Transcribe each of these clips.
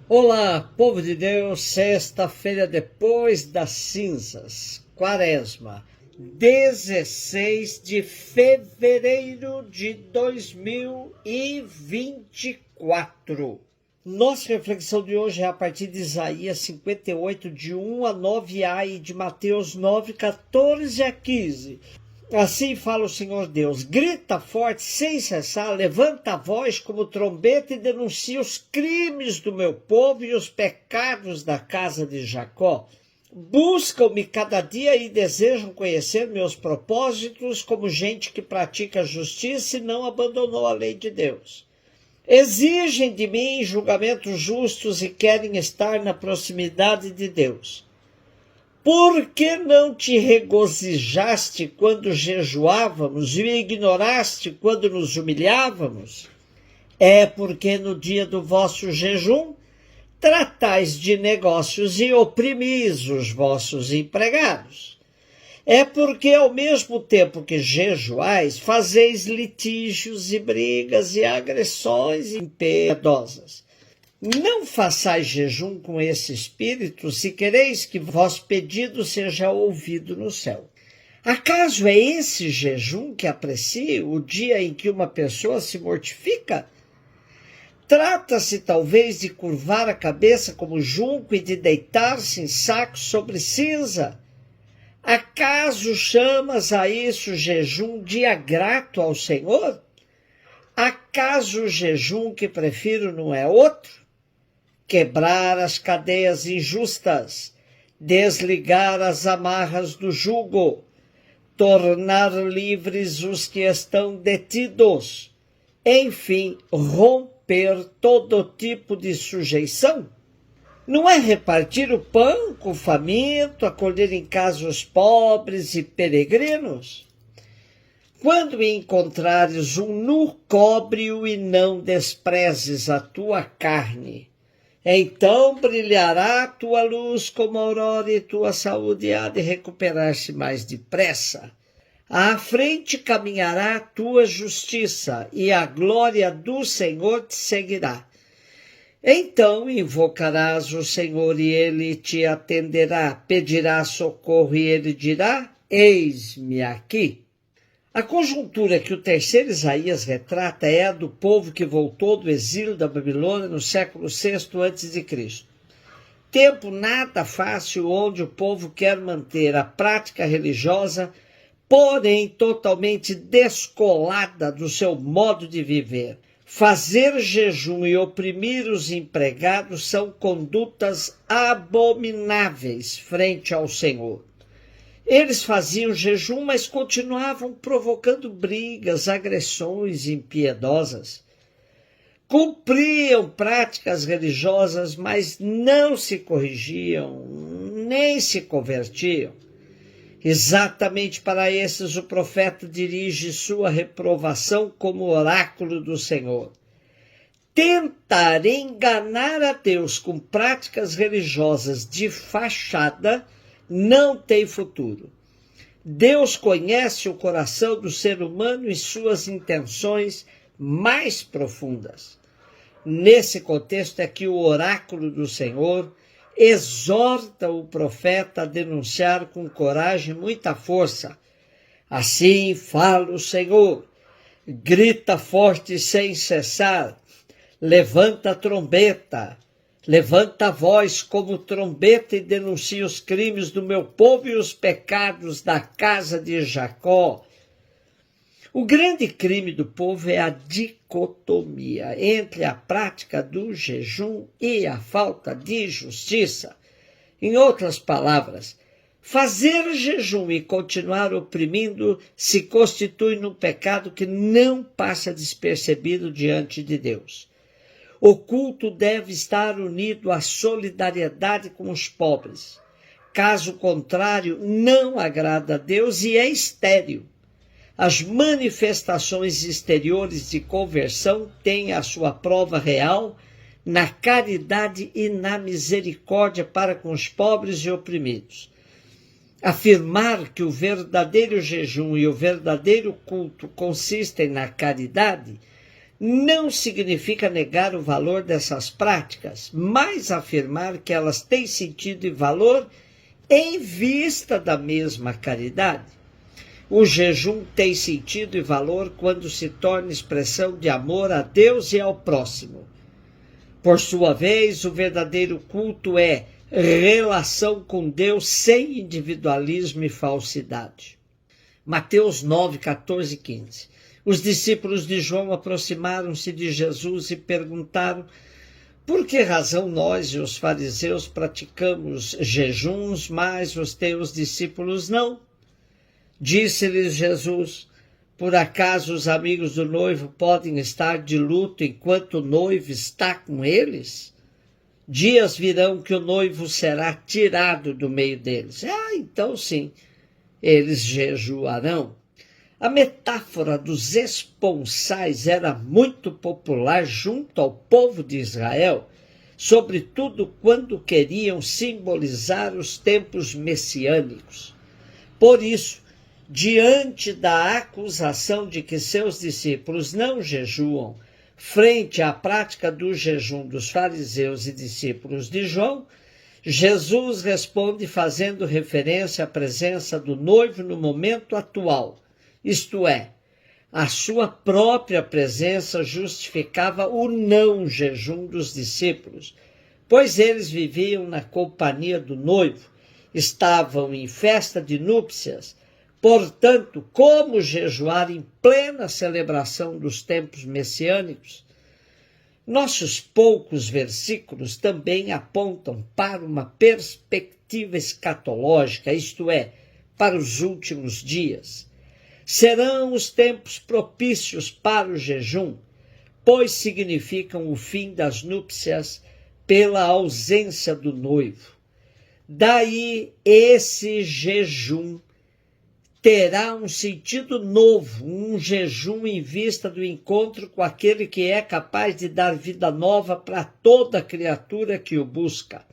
Olá, povo de Deus, sexta-feira depois das cinzas, quaresma, 16 de fevereiro de 2024. Nossa reflexão de hoje é a partir de Isaías 58, de 1 a 9a e de Mateus 9, 14 a 15. Assim fala o Senhor Deus: grita forte sem cessar, levanta a voz como trombeta e denuncia os crimes do meu povo e os pecados da casa de Jacó. Buscam-me cada dia e desejam conhecer meus propósitos como gente que pratica justiça e não abandonou a lei de Deus. Exigem de mim julgamentos justos e querem estar na proximidade de Deus. Por que não te regozijaste quando jejuávamos e me ignoraste quando nos humilhávamos? É porque no dia do vosso jejum tratais de negócios e oprimis os vossos empregados. É porque ao mesmo tempo que jejuais, fazeis litígios e brigas e agressões impiedosas. Não façais jejum com esse espírito, se quereis que vosso pedido seja ouvido no céu. Acaso é esse jejum que aprecia o dia em que uma pessoa se mortifica? Trata-se talvez de curvar a cabeça como junco e de deitar-se em saco sobre cinza? Acaso chamas a isso jejum, dia grato ao Senhor? Acaso o jejum que prefiro não é outro? Quebrar as cadeias injustas, desligar as amarras do jugo, tornar livres os que estão detidos, enfim, romper todo tipo de sujeição? Não é repartir o pão com o faminto, acolher em casa os pobres e peregrinos? Quando encontrares um nu, cobre-o e não desprezes a tua carne. Então brilhará a tua luz como a aurora e tua saúde há de recuperar-se mais depressa. À frente caminhará a tua justiça e a glória do Senhor te seguirá. Então invocarás o Senhor e ele te atenderá, pedirás socorro e ele dirá: eis-me aqui. A conjuntura que o terceiro Isaías retrata é a do povo que voltou do exílio da Babilônia no século VI a.C. Tempo nada fácil onde o povo quer manter a prática religiosa, porém totalmente descolada do seu modo de viver. Fazer jejum e oprimir os empregados são condutas abomináveis frente ao Senhor. Eles faziam jejum, mas continuavam provocando brigas, agressões impiedosas. Cumpriam práticas religiosas, mas não se corrigiam, nem se convertiam. Exatamente para esses o profeta dirige sua reprovação como oráculo do Senhor. Tentar enganar a Deus com práticas religiosas de fachada não tem futuro. Deus conhece o coração do ser humano e suas intenções mais profundas. Nesse contexto é que o oráculo do Senhor exorta o profeta a denunciar com coragem e muita força. Assim fala o Senhor: grita forte sem cessar, levanta a trombeta, levanta a voz como trombeta e denuncia os crimes do meu povo e os pecados da casa de Jacó. O grande crime do povo é a dicotomia entre a prática do jejum e a falta de justiça. Em outras palavras, fazer jejum e continuar oprimindo se constitui num pecado que não passa despercebido diante de Deus. O culto deve estar unido à solidariedade com os pobres. Caso contrário, não agrada a Deus e é estéril. As manifestações exteriores de conversão têm a sua prova real na caridade e na misericórdia para com os pobres e oprimidos. Afirmar que o verdadeiro jejum e o verdadeiro culto consistem na caridade não significa negar o valor dessas práticas, mas afirmar que elas têm sentido e valor em vista da mesma caridade. O jejum tem sentido e valor quando se torna expressão de amor a Deus e ao próximo. Por sua vez, o verdadeiro culto é relação com Deus sem individualismo e falsidade. Mateus 9, 14 e 15. Os discípulos de João aproximaram-se de Jesus e perguntaram: por que razão nós e os fariseus praticamos jejuns, mas os teus discípulos não? Disse-lhes Jesus: por acaso os amigos do noivo podem estar de luto enquanto o noivo está com eles? Dias virão que o noivo será tirado do meio deles. Então sim, eles jejuarão. A metáfora dos esponsais era muito popular junto ao povo de Israel, sobretudo quando queriam simbolizar os tempos messiânicos. Por isso, diante da acusação de que seus discípulos não jejuam, frente à prática do jejum dos fariseus e discípulos de João, Jesus responde fazendo referência à presença do noivo no momento atual, isto é, a sua própria presença justificava o não jejum dos discípulos, pois eles viviam na companhia do noivo, estavam em festa de núpcias. Portanto, como jejuar em plena celebração dos tempos messiânicos? Nossos poucos versículos também apontam para uma perspectiva escatológica, isto é, para os últimos dias. Serão os tempos propícios para o jejum, pois significam o fim das núpcias pela ausência do noivo. Daí esse jejum terá um sentido novo, um jejum em vista do encontro com aquele que é capaz de dar vida nova para toda criatura que o busca.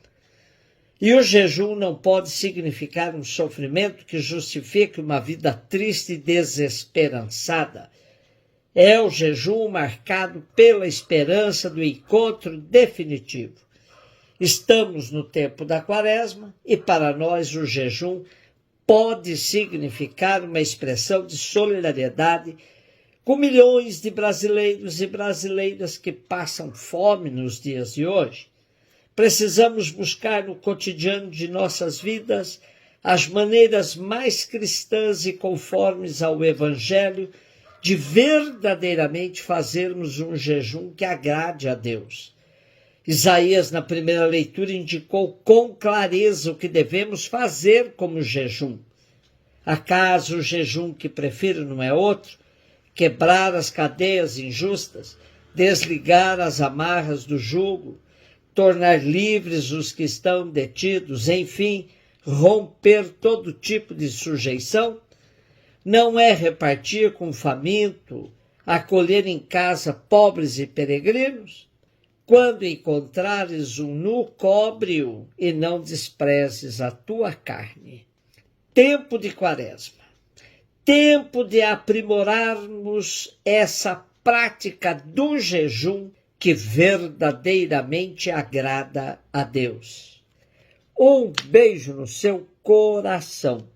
E o jejum não pode significar um sofrimento que justifique uma vida triste e desesperançada. É o jejum marcado pela esperança do encontro definitivo. Estamos no tempo da Quaresma e para nós o jejum pode significar uma expressão de solidariedade com milhões de brasileiros e brasileiras que passam fome nos dias de hoje. Precisamos buscar no cotidiano de nossas vidas as maneiras mais cristãs e conformes ao Evangelho de verdadeiramente fazermos um jejum que agrade a Deus. Isaías, na primeira leitura, indicou com clareza o que devemos fazer como jejum. Acaso o jejum que prefiro não é outro? Quebrar as cadeias injustas, desligar as amarras do jugo, tornar livres os que estão detidos, enfim, romper todo tipo de sujeição? Não é repartir com o faminto, acolher em casa pobres e peregrinos? Quando encontrares um nu, cobre-o e não desprezes a tua carne. Tempo de Quaresma. Tempo de aprimorarmos essa prática do jejum que verdadeiramente agrada a Deus. Um beijo no seu coração.